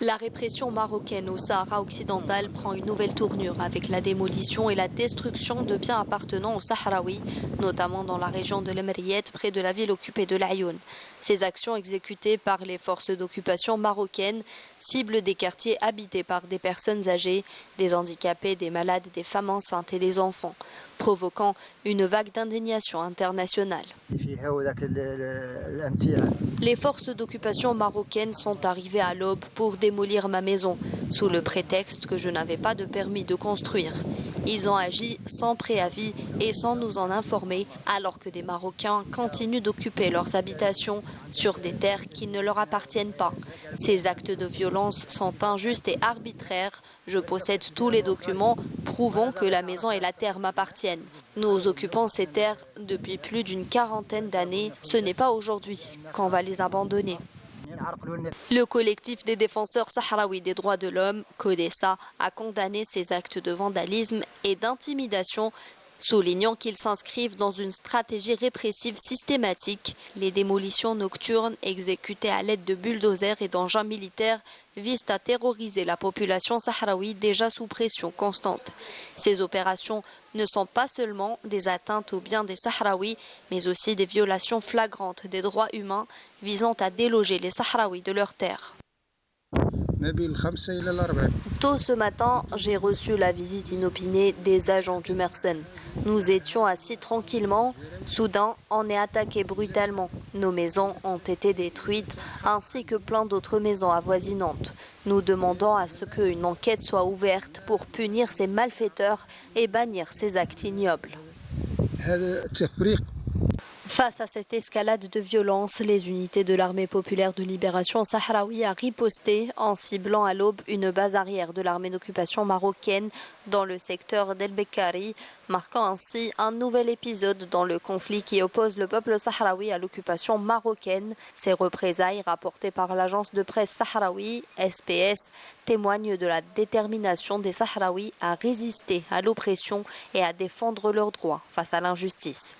La répression marocaine au Sahara occidental prend une nouvelle tournure avec la démolition et la destruction de biens appartenant aux Sahraouis, notamment dans la région de l'Emriette, près de la ville occupée de l'Ayoun. Ces actions exécutées par les forces d'occupation marocaines ciblent des quartiers habités par des personnes âgées, des handicapés, des malades, des femmes enceintes et des enfants, provoquant une vague d'indignation internationale. Les forces d'occupation marocaines sont arrivées à l'aube pour démolir ma maison, sous le prétexte que je n'avais pas de permis de construire. Ils ont agi sans préavis et sans nous en informer, alors que des Marocains continuent d'occuper leurs habitations sur des terres qui ne leur appartiennent pas. Ces actes de violence sont injustes et arbitraires. Je possède tous les documents prouvant que la maison et la terre m'appartiennent. Nous occupons ces terres depuis plus d'une quarantaine d'années. Ce n'est pas aujourd'hui qu'on va les abandonner. Le collectif des défenseurs sahraouis des droits de l'homme, CODESA, a condamné ces actes de vandalisme et d'intimidation, soulignant qu'ils s'inscrivent dans une stratégie répressive systématique. Les démolitions nocturnes exécutées à l'aide de bulldozers et d'engins militaires visent à terroriser la population sahraoui déjà sous pression constante. Ces opérations ne sont pas seulement des atteintes aux biens des Sahraouis, mais aussi des violations flagrantes des droits humains visant à déloger les Sahraouis de leurs terres. Tôt ce matin, j'ai reçu la visite inopinée des agents du Mersenne. Nous étions assis tranquillement. Soudain, on est attaqué brutalement. Nos maisons ont été détruites, ainsi que plein d'autres maisons avoisinantes. Nous demandons à ce qu'une enquête soit ouverte pour punir ces malfaiteurs et bannir ces actes ignobles. Face à cette escalade de violence, les unités de l'armée populaire de libération sahraoui a riposté en ciblant à l'aube une base arrière de l'armée d'occupation marocaine dans le secteur d'El Bekkari, marquant ainsi un nouvel épisode dans le conflit qui oppose le peuple sahraoui à l'occupation marocaine. Ces représailles rapportées par l'agence de presse sahraoui, SPS, témoignent de la détermination des Sahraouis à résister à l'oppression et à défendre leurs droits face à l'injustice.